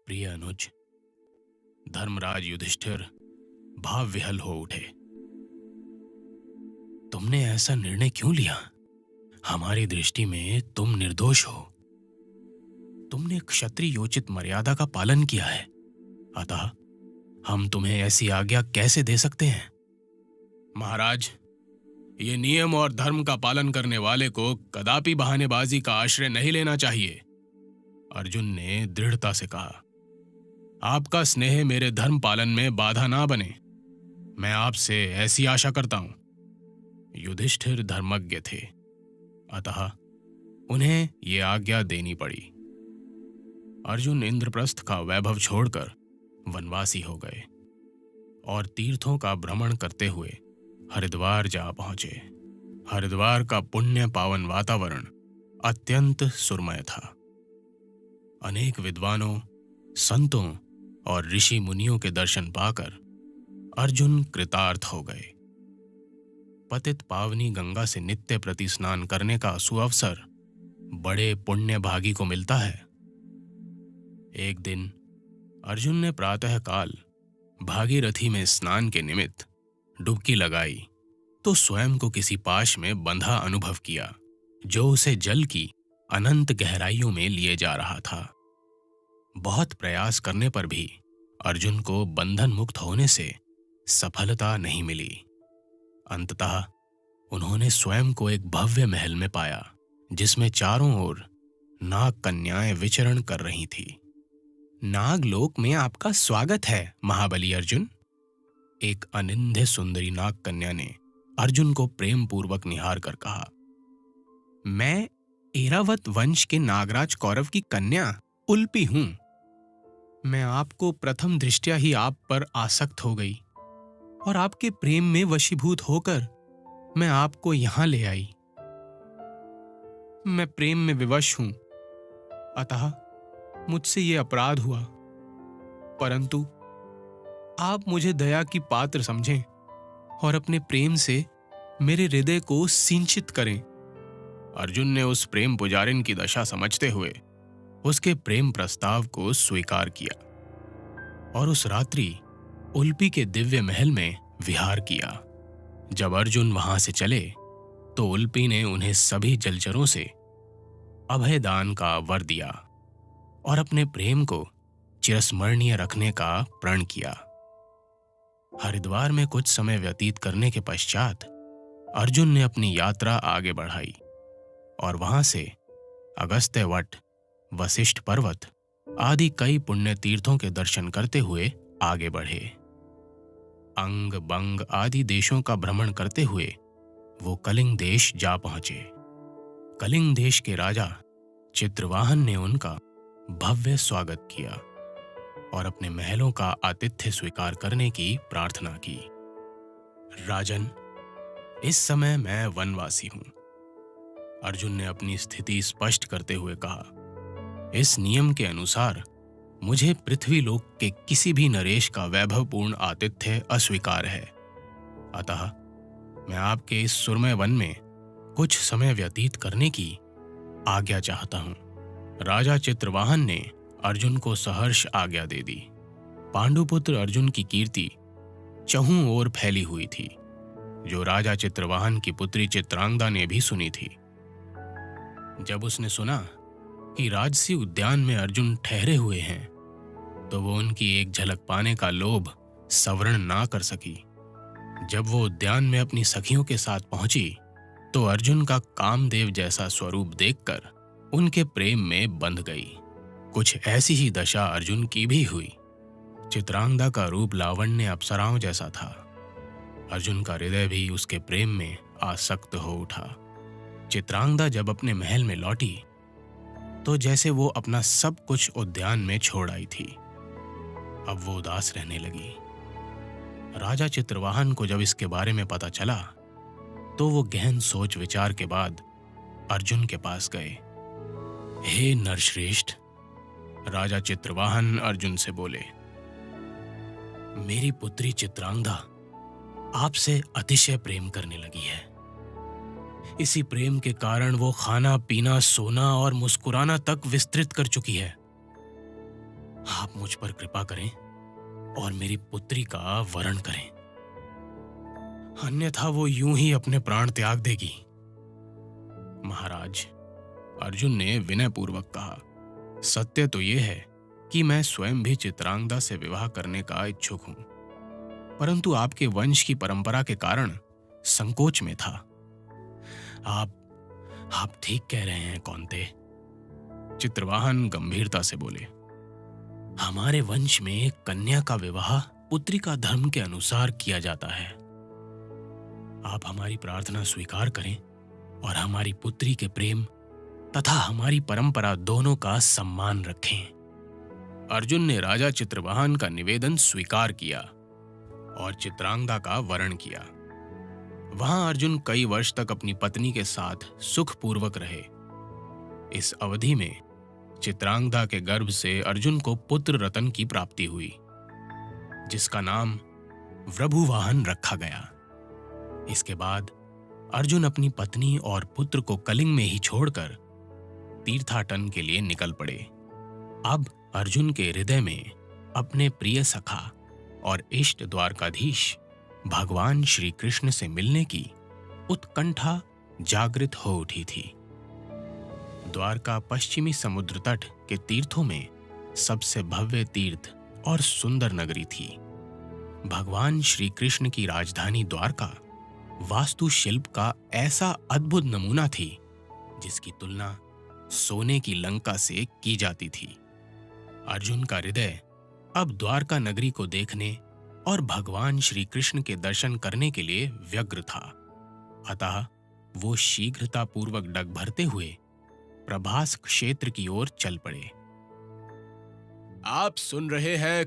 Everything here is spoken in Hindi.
प्रिय अनुज, धर्मराज युधिष्ठिर भाव विहल हो उठे। तुमने ऐसा निर्णय क्यों लिया? हमारी दृष्टि में तुम निर्दोष हो। तुमने क्षत्रियोचित मर्यादा का पालन किया है, अतः हम तुम्हें ऐसी आज्ञा कैसे दे सकते हैं? महाराज, ये नियम और धर्म का पालन करने वाले को कदापि बहानेबाजी का आश्रय नहीं लेना चाहिए। अर्जुन ने दृढ़ता से कहा। आपका स्नेह मेरे धर्म पालन में बाधा ना बने, मैं आपसे ऐसी आशा करता हूं। युधिष्ठिर धर्मज्ञ थे, अतः उन्हें ये आज्ञा देनी पड़ी। अर्जुन इंद्रप्रस्थ का वैभव छोड़कर वनवासी हो गए और तीर्थों का भ्रमण करते हुए हरिद्वार जा पहुंचे। हरिद्वार का पुण्य पावन वातावरण अत्यंत सुरमय था। अनेक विद्वानों, संतों और ऋषि मुनियों के दर्शन पाकर अर्जुन कृतार्थ हो गए। पतित पावनी गंगा से नित्य प्रति स्नान करने का सुअवसर बड़े पुण्य भागी को मिलता है। एक दिन अर्जुन ने प्रातःकाल भागीरथी में स्नान के निमित्त डुबकी लगाई तो स्वयं को किसी पाश में बंधा अनुभव किया, जो उसे जल की अनंत गहराइयों में लिए जा रहा था। बहुत प्रयास करने पर भी अर्जुन को बंधन मुक्त होने से सफलता नहीं मिली। अंततः उन्होंने स्वयं को एक भव्य महल में पाया, जिसमें चारों ओर नाग कन्याएं विचरण कर रही थी। नागलोक में आपका स्वागत है महाबली अर्जुन। एक अनिंद्य सुंदरी नाग कन्या ने अर्जुन को प्रेम पूर्वक निहार कर कहा। मैं ऐरावत वंश के नागराज कौरव की कन्या उल्पी हूं। मैं आपको प्रथम दृष्टया ही आप पर आसक्त हो गई और आपके प्रेम में वशीभूत होकर मैं आपको यहां ले आई। मैं प्रेम में विवश हूं, अतः मुझसे ये अपराध हुआ, परंतु आप मुझे दया की पात्र समझें और अपने प्रेम से मेरे हृदय को सिंचित करें। अर्जुन ने उस प्रेम पुजारिन की दशा समझते हुए उसके प्रेम प्रस्ताव को स्वीकार किया और उस रात्रि उल्पी के दिव्य महल में विहार किया। जब अर्जुन वहां से चले तो उल्पी ने उन्हें सभी जलचरों से अभयदान का वर दिया और अपने प्रेम को चिरस्मरणीय रखने का प्रण किया। हरिद्वार में कुछ समय व्यतीत करने के पश्चात अर्जुन ने अपनी यात्रा आगे बढ़ाई और वहां से अगस्त्य वट, वशिष्ठ पर्वत आदि कई पुण्य तीर्थों के दर्शन करते हुए आगे बढ़े। अंग, बंग आदि देशों का भ्रमण करते हुए वो कलिंग देश जा पहुंचे। कलिंग देश के राजा चित्रवाहन ने उनका भव्य स्वागत किया और अपने महलों का आतिथ्य स्वीकार करने की प्रार्थना की। राजन, इस समय मैं वनवासी हूं। अर्जुन ने अपनी स्थिति स्पष्ट करते हुए कहा। इस नियम के अनुसार मुझे पृथ्वी-लोक के किसी भी नरेश का वैभवपूर्ण आतिथ्य अस्वीकार है, अतः मैं आपके इस सुरमय वन में कुछ समय व्यतीत करने की आज्ञा चाहता हूं। राजा चित्रवाहन ने अर्जुन को सहर्ष आज्ञा दे दी। पांडुपुत्र अर्जुन की कीर्ति चहुं ओर फैली हुई थी, जो राजा चित्रवाहन की पुत्री चित्रांगदा ने भी सुनी थी। जब उसने सुना कि राजसी उद्यान में अर्जुन ठहरे हुए हैं, तो वो उनकी एक झलक पाने का लोभ सवरण ना कर सकी। जब वो उद्यान में अपनी सखियों के साथ पहुंची तो अर्जुन का कामदेव जैसा स्वरूप देखकर उनके प्रेम में बंध गई। कुछ ऐसी ही दशा अर्जुन की भी हुई। चित्रांगदा का रूप लावण्य अप्सराओं जैसा था। अर्जुन का हृदय भी उसके प्रेम में आसक्त हो उठा। चित्रांगदा जब अपने महल में लौटी तो जैसे वो अपना सब कुछ उद्यान में छोड़ आई थी। अब वो उदास रहने लगी। राजा चित्रवाहन को जब इसके बारे में पता चला तो वो गहन सोच विचार के बाद अर्जुन के पास गए। हे नरश्रेष्ठ, राजा चित्रवाहन अर्जुन से बोले, मेरी पुत्री चित्रांगदा आपसे अतिशय प्रेम करने लगी है। इसी प्रेम के कारण वो खाना पीना, सोना और मुस्कुराना तक विस्तृत कर चुकी है। आप मुझ पर कृपा करें और मेरी पुत्री का वरण करें, अन्यथा वो यूं ही अपने प्राण त्याग देगी। महाराज, अर्जुन ने विनयपूर्वक कहा, सत्य तो ये है कि मैं स्वयं भी चित्रांगदा से विवाह करने का इच्छुक हूं, परंतु आपके वंश की परंपरा के कारण संकोच में था। आप ठीक कह रहे हैं कौन्ते, चित्रवाहन गंभीरता से बोले। हमारे वंश में कन्या का विवाह पुत्री का धर्म के अनुसार किया जाता है। आप हमारी प्रार्थना स्वीकार करें और हमारी पुत्री के प्रेम तथा हमारी परंपरा दोनों का सम्मान रखें। अर्जुन ने राजा चित्रवाहन का निवेदन स्वीकार किया और चित्रांगदा का वरण किया। वहां अर्जुन कई वर्ष तक अपनी पत्नी के साथ सुखपूर्वक रहे। इस अवधि में चित्रांगदा के गर्भ से अर्जुन को पुत्र रतन की प्राप्ति हुई, जिसका नाम वृभुवाहन रखा गया। इसके बाद अर्जुन अपनी पत्नी और पुत्र को कलिंग में ही छोड़कर तीर्थाटन के लिए निकल पड़े। अब अर्जुन के हृदय में अपने प्रिय सखा और इष्ट द्वारकाधीश भगवान श्री कृष्ण से मिलने की उत्कंठा जागृत हो उठी थी। द्वारका पश्चिमी समुद्र तट के तीर्थों में सबसे भव्य तीर्थ और सुंदर नगरी थी। भगवान श्री कृष्ण की राजधानी द्वारका वास्तुशिल्प का ऐसा अद्भुत नमूना थी जिसकी तुलना सोने की लंका से की जाती थी। अर्जुन का हृदय अब द्वारका नगरी को देखने और भगवान श्री कृष्ण के दर्शन करने के लिए व्यग्र था। अतः वो शीघ्रतापूर्वक डग भरते हुए प्रभास क्षेत्र की ओर चल पड़े। आप सुन रहे हैं